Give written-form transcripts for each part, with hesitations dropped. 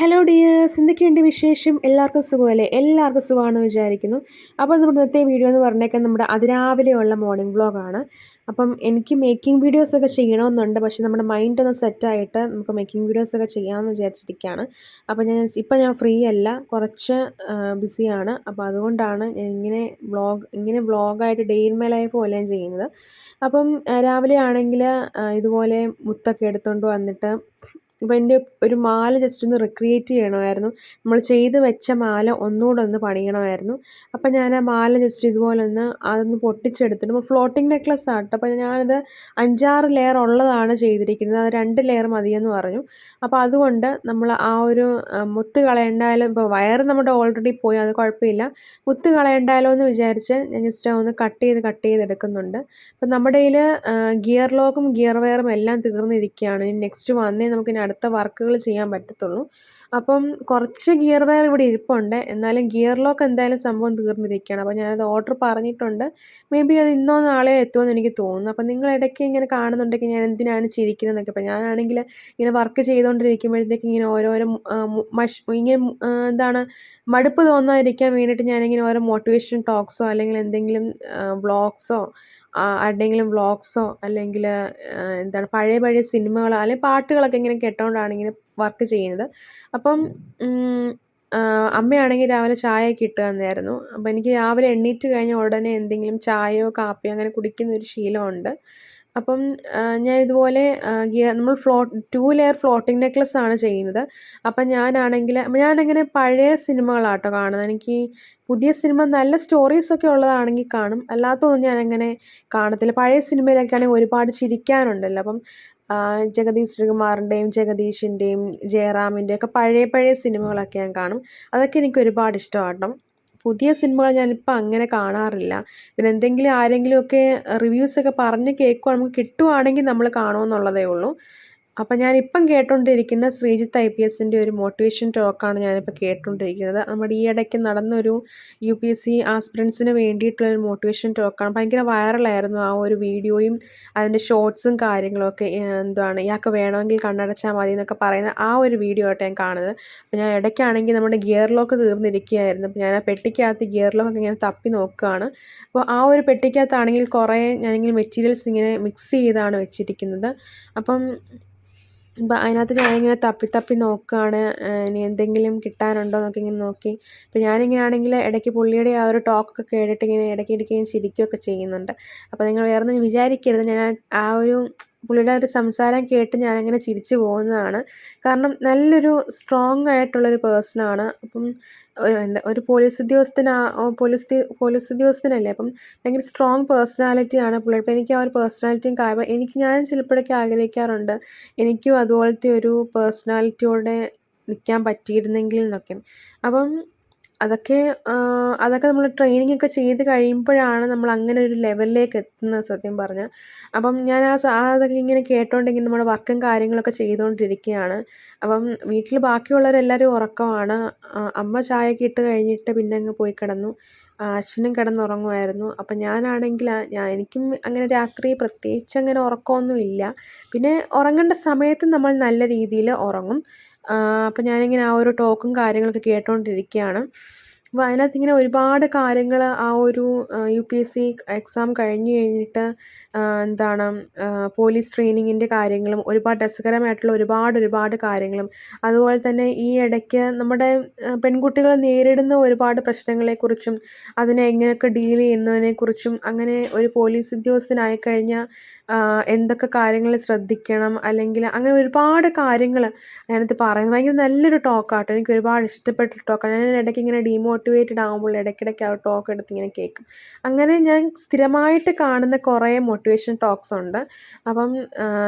Hello dears, എന്തൊക്കെയുണ്ട് വിശേഷം? എല്ലാവർക്കും സുഖമല്ലേ? എല്ലാവർക്കും സുഖമാണെന്ന് വിചാരിക്കുന്നു. അപ്പോൾ നമ്മുടെ ഇന്നത്തെ വീഡിയോ എന്ന് പറഞ്ഞേക്കാൻ നമ്മുടെ അതിരാവിലെയുള്ള മോർണിംഗ് വ്ളോഗാണ്. അപ്പം എനിക്ക് മേക്കിംഗ് വീഡിയോസൊക്കെ ചെയ്യണമെന്നുണ്ട്, പക്ഷേ നമ്മുടെ മൈൻഡ് ഒന്ന് സെറ്റായിട്ട് നമുക്ക് മേക്കിംഗ് വീഡിയോസൊക്കെ ചെയ്യാമെന്ന് വിചാരിച്ചിരിക്കുകയാണ്. അപ്പോൾ ഞാൻ ഫ്രീ അല്ല, കുറച്ച് ബിസിയാണ്. അപ്പോൾ അതുകൊണ്ടാണ് ഞാൻ ഇങ്ങനെ വ്ളോഗായിട്ട് ഡേ ഇൻ മൈ ലൈഫ് പോലെ ഞാൻ ചെയ്യുന്നത്. അപ്പം രാവിലെ ആണെങ്കിൽ ഇതുപോലെ മുത്തൊക്കെ എടുത്തുകൊണ്ട് വന്നിട്ട് അപ്പോൾ എൻ്റെ ഒരു മാല ജസ്റ്റ് ഒന്ന് റിക്രിയേറ്റ് ചെയ്യണമായിരുന്നു. നമ്മൾ ചെയ്ത് വെച്ച മാല ഒന്നുകൂടെ ഒന്ന് പണിയണമായിരുന്നു. അപ്പം ഞാൻ ആ മാല ജസ്റ്റ് ഇതുപോലെ അതൊന്ന് പൊട്ടിച്ചെടുത്തിട്ട് ഫ്ലോട്ടിംഗ് നെക്ലസ് ആട്ടോ. അപ്പോൾ ഞാനത് 5-6 ലെയർ ഉള്ളതാണ് ചെയ്തിരിക്കുന്നത്. അത് 2 ലെയർ മതിയെന്ന് പറഞ്ഞു. അപ്പോൾ അതുകൊണ്ട് നമ്മൾ ആ ഒരു മുത്ത് കളയണ്ടായാലും, ഇപ്പോൾ വയറ് നമ്മുടെ ഓൾറെഡി പോയി, അത് കുഴപ്പമില്ല. മുത്ത് കളയണ്ടായാലോ എന്ന് വിചാരിച്ച് ഞാൻ ജസ്റ്റ് ഒന്ന് കട്ട് ചെയ്ത് എടുക്കുന്നുണ്ട്. അപ്പം നമ്മുടെ കയ്യിൽ ഗിയർ ലോക്കും ഗിയർ വെയറും എല്ലാം തീർന്നിരിക്കുകയാണ്. ഇനി നെക്സ്റ്റ് വന്നേ നമുക്കിനി അടുത്ത വർക്കുകൾ ചെയ്യാൻ പറ്റത്തുള്ളൂ. അപ്പം കുറച്ച് ഗിയർ വെയർ ഇവിടെ ഇരിപ്പുണ്ട്, എന്നാലും ഗിയർ ലോക്ക് എന്തായാലും സംഭവം തീർന്നിരിക്കുകയാണ്. അപ്പോൾ ഞാനത് ഓർഡർ പറഞ്ഞിട്ടുണ്ട്. മേ ബി അത് ഇന്നോ നാളെയോ എത്തുമെന്ന് എനിക്ക് തോന്നുന്നു. അപ്പം നിങ്ങൾ ഇടയ്ക്ക് ഇങ്ങനെ കാണുന്നുണ്ടെങ്കിൽ ഞാൻ എന്തിനാണ് ചിരിക്കുന്നതെന്നൊക്കെ. അപ്പോൾ ഞാനാണെങ്കിൽ ഇങ്ങനെ വർക്ക് ചെയ്തുകൊണ്ടിരിക്കുമ്പോഴത്തേക്ക് ഇങ്ങനെ ഓരോരോ എന്താണ് മടുപ്പ് തോന്നാതിരിക്കാൻ വേണ്ടിയിട്ട് ഞാനിങ്ങനെ ഓരോ മോട്ടിവേഷൻ ടോക്സോ അല്ലെങ്കിൽ എന്തെങ്കിലും വ്ളോഗ്സോ ആരുടെയെങ്കിലും വ്ളോഗ്സോ അല്ലെങ്കിൽ എന്താണ് പഴയ സിനിമകളോ അല്ലെങ്കിൽ പാട്ടുകളൊക്കെ ഇങ്ങനെ കേട്ടുകൊണ്ടാണ് ഇങ്ങനെ വർക്ക് ചെയ്യുന്നത്. അപ്പം അമ്മയാണെങ്കിൽ രാവിലെ ചായയൊക്കെ ഇട്ട് തന്നായിരുന്നു. അപ്പോൾ എനിക്ക് രാവിലെ എണീറ്റ് കഴിഞ്ഞ ഉടനെ എന്തെങ്കിലും ചായയോ കാപ്പിയോ അങ്ങനെ കുടിക്കുന്ന ഒരു ശീലമുണ്ട്. അപ്പം ഞാൻ ഇതുപോലെ നമ്മൾ 2 ലെയർ ഫ്ലോട്ടിംഗ് നെക്ലസ് ആണ് ചെയ്യുന്നത്. അപ്പം ഞാനങ്ങനെ പഴയ സിനിമകളാട്ടോ കാണുന്നത്. എനിക്ക് പുതിയ സിനിമ നല്ല സ്റ്റോറീസൊക്കെ ഉള്ളതാണെങ്കിൽ കാണും, അല്ലാത്തതൊന്നും ഞാനങ്ങനെ കാണത്തില്ല. പഴയ സിനിമയിലൊക്കെ ആണെങ്കിൽ ഒരുപാട് ചിരിക്കാനുണ്ടല്ലോ. അപ്പം ജഗദീഷ് ശ്രീകുമാറിൻ്റെയും ജഗദീഷിൻ്റെയും ജയറാമിൻ്റെയും ഒക്കെ പഴയ സിനിമകളൊക്കെ ഞാൻ കാണും. അതൊക്കെ എനിക്ക് ഒരുപാട് ഇഷ്ടമാട്ടോ. പുതിയ സിനിമകൾ ഞാനിപ്പോൾ അങ്ങനെ കാണാറില്ല. പിന്നെ എന്തെങ്കിലും ആരെങ്കിലുമൊക്കെ റിവ്യൂസൊക്കെ പറഞ്ഞ് കേൾക്കുവാണെങ്കിൽ നമുക്ക് കിട്ടുവാണെങ്കിൽ നമ്മൾ കാണുമെന്നുള്ളതേ ഉള്ളൂ. അപ്പം ഞാനിപ്പം കേട്ടുകൊണ്ടിരിക്കുന്ന ശ്രീജിത്ത് IPSൻ്റെ ഒരു മോട്ടിവേഷൻ ടോക്കാണ് ഞാനിപ്പോൾ കേട്ടുകൊണ്ടിരിക്കുന്നത്. നമ്മുടെ ഈ ഇടയ്ക്ക് നടന്നൊരു UPSC ആസ്പിറൻസിന് വേണ്ടിയിട്ടുള്ളൊരു മോട്ടിവേഷൻ ടോക്കാണ്. ഭയങ്കര വൈറലായിരുന്നു ആ ഒരു വീഡിയോയും അതിൻ്റെ ഷോർട്സും കാര്യങ്ങളൊക്കെ. ഇയാൾക്ക് വേണമെങ്കിൽ കണ്ണടച്ചാൽ മതി എന്നൊക്കെ പറയുന്ന ആ ഒരു വീഡിയോ ആയിട്ട് ഞാൻ കാണുന്നത്. അപ്പോൾ ഞാൻ ഇടയ്ക്കാണെങ്കിൽ നമ്മുടെ ഗിയർ ലോക്ക് തീർന്നിരിക്കുകയായിരുന്നു. അപ്പോൾ ഞാൻ ആ പെട്ടിക്കകത്ത് ഗിയർ ലോക്കൊക്കെ ഇങ്ങനെ തപ്പി നോക്കുകയാണ്. അപ്പോൾ ആ ഒരു പെട്ടിക്കകത്താണെങ്കിൽ കുറേ ഞാനിങ്ങനെ മെറ്റീരിയൽസ് ഇങ്ങനെ മിക്സ് ചെയ്താണ് വെച്ചിരിക്കുന്നത്. അപ്പം അതിനകത്ത് ഞാനിങ്ങനെ തപ്പി നോക്കുകയാണ്, ഇനി എന്തെങ്കിലും കിട്ടാനുണ്ടോ എന്നൊക്കെ ഇങ്ങനെ നോക്കി. അപ്പോൾ ഞാനിങ്ങനെ ആണെങ്കിൽ ഇടയ്ക്ക് പുള്ളിയുടെ ആ ഒരു ടോക്കൊക്കെ കേട്ടിട്ട് ഇങ്ങനെ ഇടയ്ക്കിടയ്ക്ക് ചിരിക്കുകയൊക്കെ ചെയ്യുന്നുണ്ട്. അപ്പോൾ നിങ്ങൾ വേറൊന്നും വിചാരിക്കരുത്, ഞാൻ ആ ഒരു പുള്ളിയുടെ ഒരു സംസാരം കേട്ട് ഞാനങ്ങനെ ചിരിച്ചു പോകുന്നതാണ്. കാരണം നല്ലൊരു സ്ട്രോങ് ആയിട്ടുള്ളൊരു പേഴ്സണാണ്. അപ്പം ഒരു പോലീസ് ഉദ്യോഗസ്ഥനല്ലേ, അപ്പം ഭയങ്കര സ്ട്രോങ് പേഴ്സണാലിറ്റിയാണ് പുള്ളിയുടെ. അപ്പോൾ എനിക്ക് ആ ഒരു പേഴ്സണാലിറ്റിയും ഞാൻ ചിലപ്പോഴൊക്കെ ആഗ്രഹിക്കാറുണ്ട് എനിക്കും അതുപോലത്തെ ഒരു പേഴ്സണാലിറ്റിയോടെ നിൽക്കാൻ പറ്റിയിരുന്നെങ്കിൽ എന്നൊക്കെ. അപ്പം അതൊക്കെ നമ്മൾ ട്രെയിനിങ് ഒക്കെ ചെയ്ത് കഴിയുമ്പോഴാണ് നമ്മൾ അങ്ങനെ ഒരു ലെവലിലേക്ക് എത്തുന്നത് സത്യം പറഞ്ഞാൽ. അപ്പം ഞാൻ അതൊക്കെ ഇങ്ങനെ കേട്ടോണ്ടിങ്ങനെ നമ്മുടെ വർക്കും കാര്യങ്ങളൊക്കെ ചെയ്തുകൊണ്ടിരിക്കുകയാണ്. അപ്പം വീട്ടിൽ ബാക്കിയുള്ളവരെല്ലാവരും ഉറക്കമാണ്. അമ്മ ചായയൊക്കെ ഇട്ട് കഴിഞ്ഞിട്ട് പിന്നെ അങ്ങ് പോയി കിടന്നു. അച്ഛനും കിടന്നുറങ്ങുമായിരുന്നു. അപ്പം ഞാനാണെങ്കിൽ എനിക്കും അങ്ങനെ രാത്രി പ്രത്യേകിച്ച് അങ്ങനെ ഉറക്കമൊന്നും ഇല്ല. പിന്നെ ഉറങ്ങേണ്ട സമയത്ത് നമ്മൾ നല്ല രീതിയിൽ ഉറങ്ങും. അപ്പം ഞാനിങ്ങനെ ആ ഒരു ടോക്കും കാര്യങ്ങളൊക്കെ കേട്ടുകൊണ്ടിരിക്കുകയാണ്. അപ്പോൾ അതിനകത്തിങ്ങനെ ഒരുപാട് കാര്യങ്ങൾ ആ ഒരു UPSC എക്സാം കഴിഞ്ഞിട്ട് എന്താണ് പോലീസ് ട്രെയിനിങ്ങിൻ്റെ കാര്യങ്ങളും ഒരുപാട് രസകരമായിട്ടുള്ള ഒരുപാട് കാര്യങ്ങളും, അതുപോലെ തന്നെ ഈ ഇടയ്ക്ക് നമ്മുടെ പെൺകുട്ടികൾ നേരിടുന്ന ഒരുപാട് പ്രശ്നങ്ങളെക്കുറിച്ചും അതിനെ എങ്ങനെയൊക്കെ ഡീൽ ചെയ്യുന്നതിനെക്കുറിച്ചും, അങ്ങനെ ഒരു പോലീസ് ഉദ്യോഗസ്ഥനായി കഴിഞ്ഞാൽ എന്തൊക്കെ കാര്യങ്ങൾ ശ്രദ്ധിക്കണം, അല്ലെങ്കിൽ അങ്ങനെ ഒരുപാട് കാര്യങ്ങൾ അതിനകത്ത് പറയുന്നത്. ഭയങ്കര നല്ലൊരു ടോക്കാട്ടോ, എനിക്ക് ഒരുപാട് ഇഷ്ടപ്പെട്ട ടോക്കാണ്. ഞാൻ ഇടയ്ക്ക് ഇങ്ങനെ ഡീമോട്ടിവേറ്റഡ് ആകുമ്പോൾ ഇടയ്ക്കിടയ്ക്ക് ആ ടോക്ക് എടുത്ത് ഇങ്ങനെ കേൾക്കും. അങ്ങനെ ഞാൻ സ്ഥിരമായിട്ട് കാണുന്ന കുറേ മോട്ടിവേഷൻ ടോക്സ് ഉണ്ട്. അപ്പം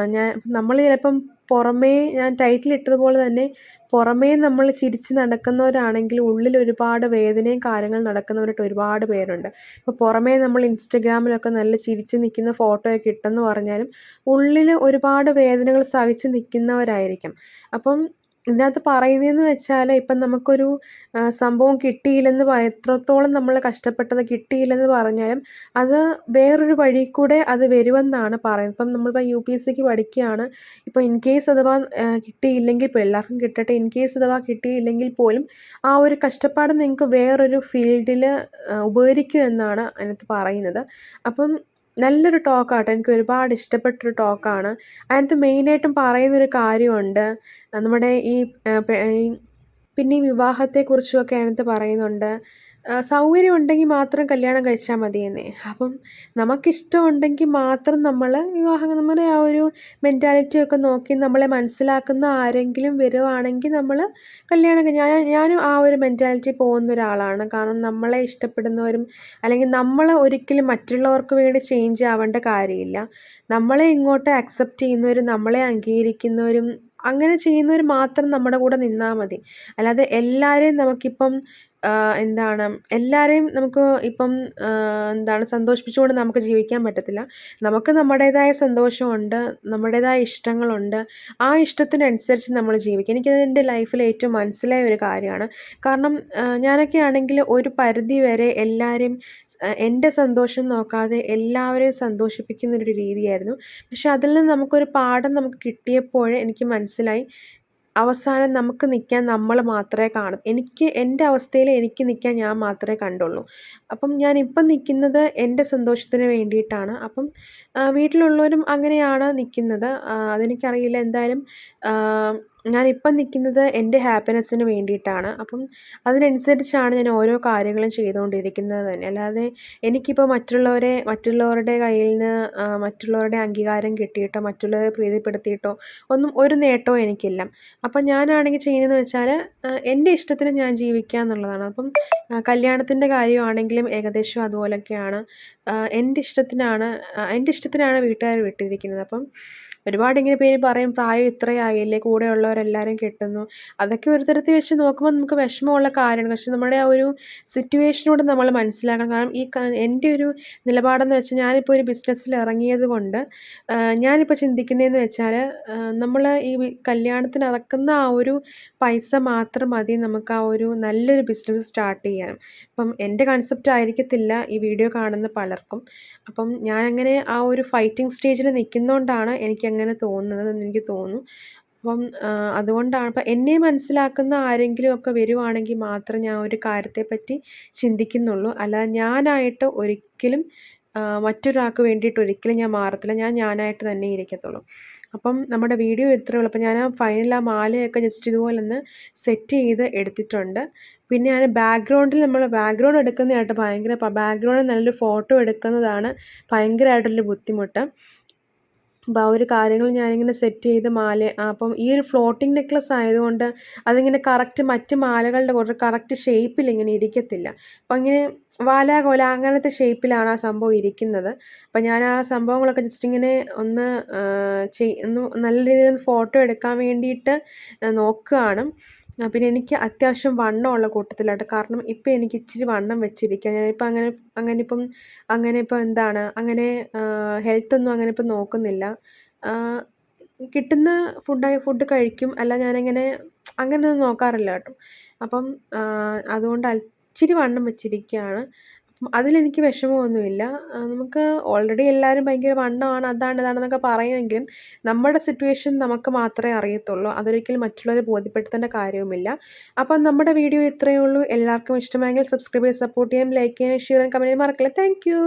നമ്മൾ ചിലപ്പം ഞാൻ ടൈറ്റിൽ ഇട്ടതുപോലെ തന്നെ പുറമേ നമ്മൾ ചിരിച്ച് നടക്കുന്നവരാണെങ്കിൽ ഉള്ളിൽ ഒരുപാട് വേദനയും കാര്യങ്ങൾ നടക്കുന്നവരായിട്ട് ഒരുപാട് പേരുണ്ട്. ഇപ്പോൾ പുറമേ നമ്മൾ ഇൻസ്റ്റഗ്രാമിലൊക്കെ നല്ല ചിരിച്ച് നിൽക്കുന്ന ഫോട്ടോയൊക്കെ ഇട്ടെന്ന് പറഞ്ഞാലും ഉള്ളിൽ ഒരുപാട് വേദനകൾ സഹിച്ച് നിൽക്കുന്നവരായിരിക്കും. അപ്പം ഇതിനകത്ത് പറയുന്നതെന്ന് വെച്ചാൽ ഇപ്പം നമുക്കൊരു സംഭവം കിട്ടിയില്ലെന്ന് എത്രത്തോളം നമ്മൾ കഷ്ടപ്പെട്ടത് കിട്ടിയില്ലെന്ന് പറഞ്ഞാലും അത് വേറൊരു വഴി കൂടെ അത് വരുമെന്നാണ് പറയുന്നത്. ഇപ്പം നമ്മളിപ്പോൾ UPSCക്ക് പഠിക്കുകയാണ്. ഇപ്പോൾ ഇൻ കേസ് അഥവാ കിട്ടിയില്ലെങ്കിൽ ഇപ്പോൾ എല്ലാവർക്കും കിട്ടട്ടെ. ഇൻ കേസ് അഥവാ കിട്ടിയില്ലെങ്കിൽ പോലും ആ ഒരു കഷ്ടപ്പാട് നിങ്ങൾക്ക് വേറൊരു ഫീൽഡിൽ ഉപകരിക്കും എന്നാണ് അതിനകത്ത് പറയുന്നത്. അപ്പം നല്ലൊരു ടോക്കാട്ടോ. എനിക്ക് ഒരുപാട് ഇഷ്ടപ്പെട്ടൊരു ടോക്കാണ്. അതിനകത്ത് മെയിനായിട്ടും പറയുന്നൊരു കാര്യമുണ്ട്. നമ്മുടെ ഈ പിന്നെ ഈ വിവാഹത്തെക്കുറിച്ചുമൊക്കെ അതിനകത്ത് പറയുന്നുണ്ട്. സൗകര്യം ഉണ്ടെങ്കിൽ മാത്രം കല്യാണം കഴിച്ചാൽ മതിയെന്നേ. അപ്പം നമുക്കിഷ്ടമുണ്ടെങ്കിൽ മാത്രം നമ്മൾ വിവാഹം നമ്മുടെ ആ ഒരു മെൻറ്റാലിറ്റിയൊക്കെ നോക്കി നമ്മളെ മനസ്സിലാക്കുന്ന ആരെങ്കിലും വരുവാണെങ്കിൽ നമ്മൾ കല്യാണം ഞാനും ആ ഒരു മെൻറ്റാലിറ്റി പോകുന്ന ഒരാളാണ്. കാരണം നമ്മളെ ഇഷ്ടപ്പെടുന്നവരും അല്ലെങ്കിൽ നമ്മൾ ഒരിക്കലും മറ്റുള്ളവർക്ക് വേണ്ടി ചേഞ്ച് ആവേണ്ട കാര്യമില്ല. നമ്മളെ ഇങ്ങോട്ട് അക്സെപ്റ്റ് ചെയ്യുന്നവരും നമ്മളെ അംഗീകരിക്കുന്നവരും അങ്ങനെ ചെയ്യുന്നവർ മാത്രം നമ്മുടെ കൂടെ നിന്നാൽ മതി. അല്ലാതെ എല്ലാവരെയും നമുക്കിപ്പം എന്താണ് എല്ലാവരെയും നമുക്ക് ഇപ്പം എന്താണ് സന്തോഷിപ്പിച്ചുകൊണ്ട് നമുക്ക് ജീവിക്കാൻ പറ്റത്തില്ല. നമുക്ക് നമ്മുടേതായ സന്തോഷമുണ്ട്, നമ്മുടേതായ ഇഷ്ടങ്ങളുണ്ട്. ആ ഇഷ്ടത്തിനനുസരിച്ച് നമ്മൾ ജീവിക്കുക. എനിക്കത് എൻ്റെ ലൈഫിൽ ഏറ്റവും മനസ്സിലായ ഒരു കാര്യമാണ്. കാരണം ഞാനൊക്കെ ആണെങ്കിൽ ഒരു പരിധി വരെ എല്ലാവരെയും എൻ്റെ സന്തോഷം നോക്കാതെ എല്ലാവരെയും സന്തോഷിപ്പിക്കുന്നൊരു രീതിയായിരുന്നു. പക്ഷെ അതിൽ നിന്ന് നമുക്കൊരു പാഠം നമുക്ക് കിട്ടിയപ്പോഴേ എനിക്ക് മനസ്സിലായി അവസാനം നമുക്ക് നിൽക്കാൻ നമ്മൾ മാത്രമേ കാണൂ. എൻ്റെ അവസ്ഥയിൽ എനിക്ക് നിൽക്കാൻ ഞാൻ മാത്രമേ കണ്ടുള്ളൂ. അപ്പം ഞാനിപ്പം നിൽക്കുന്നത് എൻ്റെ സന്തോഷത്തിന് വേണ്ടിയിട്ടാണ്. അപ്പം വീട്ടിലുള്ളവരും അങ്ങനെയാണ് നിൽക്കുന്നത്. അതെനിക്കറിയില്ല. എന്തായാലും ഞാനിപ്പം നിൽക്കുന്നത് എൻ്റെ ഹാപ്പിനെസ്സിന് വേണ്ടിയിട്ടാണ്. അപ്പം അതിനനുസരിച്ചാണ് ഞാൻ ഓരോ കാര്യങ്ങളും ചെയ്തുകൊണ്ടിരിക്കുന്നത് തന്നെ. അല്ലാതെ എനിക്കിപ്പോൾ മറ്റുള്ളവരുടെ കയ്യിൽ നിന്ന് മറ്റുള്ളവരുടെ അംഗീകാരം കിട്ടിയിട്ടോ മറ്റുള്ളവരെ പ്രീതിപ്പെടുത്തിയിട്ടോ ഒന്നും ഒരു നേട്ടവും എനിക്കില്ല. അപ്പം ഞാനാണെങ്കിൽ ചെയ്യുന്നതെന്ന് വെച്ചാൽ എൻ്റെ ഇഷ്ടത്തിന് ഞാൻ ജീവിക്കുക എന്നുള്ളതാണ്. അപ്പം കല്യാണത്തിൻ്റെ കാര്യമാണെങ്കിലും ഏകദേശം അതുപോലൊക്കെയാണ്. എൻ്റെ ഇഷ്ടത്തിനാണ് വീട്ടുകാർ വിട്ടിരിക്കുന്നത്. അപ്പം ഒരുപാട് ഇങ്ങനെ പേര് പറയും പ്രായം ഇത്രയായില്ലേ, കൂടെയുള്ളവരെല്ലാവരും കെട്ടുന്നു. അതൊക്കെ ഒരു തരത്തിൽ വെച്ച് നോക്കുമ്പോൾ നമുക്ക് വിഷമമുള്ള കാര്യമാണ്. പക്ഷെ നമ്മുടെ ആ ഒരു സിറ്റുവേഷനോട് നമ്മൾ മനസ്സിലാക്കണം. കാരണം എൻ്റെ ഒരു നിലപാടെന്ന് വെച്ചാൽ ഞാനിപ്പോൾ ഒരു ബിസിനസ്സിൽ ഇറങ്ങിയത് കൊണ്ട് ഞാനിപ്പോൾ ചിന്തിക്കുന്നതെന്ന് വെച്ചാൽ നമ്മൾ ഈ കല്യാണത്തിന് ഇറക്കുന്ന ആ ഒരു പൈസ മാത്രം മതി നമുക്ക് ആ ഒരു നല്ലൊരു ബിസിനസ് സ്റ്റാർട്ട് ചെയ്യാൻ. അപ്പം എൻ്റെ കൺസെപ്റ്റ് ആയിരിക്കത്തില്ല ഈ വീഡിയോ കാണുന്ന പലർക്കും. അപ്പം ഞാനങ്ങനെ ആ ഒരു ഫൈറ്റിംഗ് സ്റ്റേജിൽ നിൽക്കുന്നതുകൊണ്ടാണ് എനിക്കങ്ങനെ തോന്നുന്നതെന്ന് എനിക്ക് തോന്നുന്നു. അപ്പം അതുകൊണ്ടാണ് അപ്പം എന്നെ മനസ്സിലാക്കുന്ന ആരെങ്കിലുമൊക്കെ വരുവാണെങ്കിൽ മാത്രം ഞാൻ ഒരു കാര്യത്തെപ്പറ്റി ചിന്തിക്കുന്നുള്ളൂ. അല്ലാതെ ഞാനായിട്ട് ഒരിക്കലും മറ്റൊരാൾക്ക് വേണ്ടിയിട്ട് ഒരിക്കലും ഞാൻ മാറത്തില്ല. ഞാനായിട്ട് തന്നെ ഇരിക്കത്തുള്ളൂ. അപ്പം നമ്മുടെ വീഡിയോ ഇത്രയേ ഉള്ളൂ. അപ്പം ഞാൻ ആ മാലയൊക്കെ ജസ്റ്റ് ഇതുപോലെ ഒന്ന് സെറ്റ് ചെയ്ത് എടുത്തിട്ടുണ്ട്. പിന്നെ ഞാൻ ബാക്ക്ഗ്രൗണ്ട് എടുക്കുന്നതായിട്ട് ബാക്ക്ഗ്രൗണ്ടിൽ നല്ലൊരു ഫോട്ടോ എടുക്കുന്നതാണ് ഭയങ്കരമായിട്ടുള്ളൊരു ബുദ്ധിമുട്ട്. അപ്പോൾ ആ ഒരു കാര്യങ്ങൾ ഞാനിങ്ങനെ സെറ്റ് ചെയ്ത് അപ്പം ഈ ഒരു ഫ്ലോട്ടിംഗ് നെക്ലസ് ആയതുകൊണ്ട് അതിങ്ങനെ കറക്റ്റ് മറ്റ് മാലകളുടെ കൂടെ കറക്റ്റ് ഷേപ്പിൽ ഇങ്ങനെ ഇരിക്കത്തില്ല. അപ്പം ഇങ്ങനെ വാലാകോല അങ്ങനത്തെ ഷേപ്പിലാണ് ആ സംഭവം ഇരിക്കുന്നത്. അപ്പം ഞാൻ ആ സംഭവങ്ങളൊക്കെ ജസ്റ്റ് ഇങ്ങനെ ഒന്ന് നല്ല രീതിയിൽ ഫോട്ടോ എടുക്കാൻ വേണ്ടിയിട്ട് നോക്കുകയാണ്. പിന്നെ എനിക്ക് അത്യാവശ്യം വണ്ണമുള്ള കൂട്ടത്തിലാട്ടോ. കാരണം ഇപ്പം എനിക്ക് ഇച്ചിരി വണ്ണം വെച്ചിരിക്കുകയാണ്. ഞാനിപ്പോൾ അങ്ങനെ ഇപ്പം എന്താണ് അങ്ങനെ ഹെൽത്തൊന്നും അങ്ങനെ ഇപ്പം നോക്കുന്നില്ല. കിട്ടുന്ന ഫുഡ് കഴിക്കും. അല്ല ഞാനിങ്ങനെ അങ്ങനെയൊന്നും നോക്കാറില്ല കേട്ടോ. അപ്പം അതുകൊണ്ട് ഇച്ചിരി വണ്ണം വെച്ചിരിക്കുകയാണ്. അപ്പം അതിലെനിക്ക് വിഷമമൊന്നുമില്ല. നമുക്ക് ഓൾറെഡി എല്ലാവരും ഭയങ്കര വണ്ണമാണ് ഇതാണെന്നൊക്കെ പറയുമെങ്കിലും നമ്മുടെ സിറ്റുവേഷൻ നമുക്ക് മാത്രമേ അറിയത്തുള്ളൂ. അതൊരിക്കലും മറ്റുള്ളവരെ ബോധ്യപ്പെടുത്തേണ്ട കാര്യവുമില്ല. അപ്പം നമ്മുടെ വീഡിയോ ഇത്രയേ ഉള്ളൂ. എല്ലാവർക്കും ഇഷ്ടമായെങ്കിൽ സബ്സ്ക്രൈബ് ചെയ്ത് സപ്പോർട്ട് ചെയ്യാനും ലൈക്ക് ചെയ്യാനും ഷെയർ ചെയ്യാനും കമൻറ്റ് ചെയ്യാനും മറക്കല്ലേ. Thank you.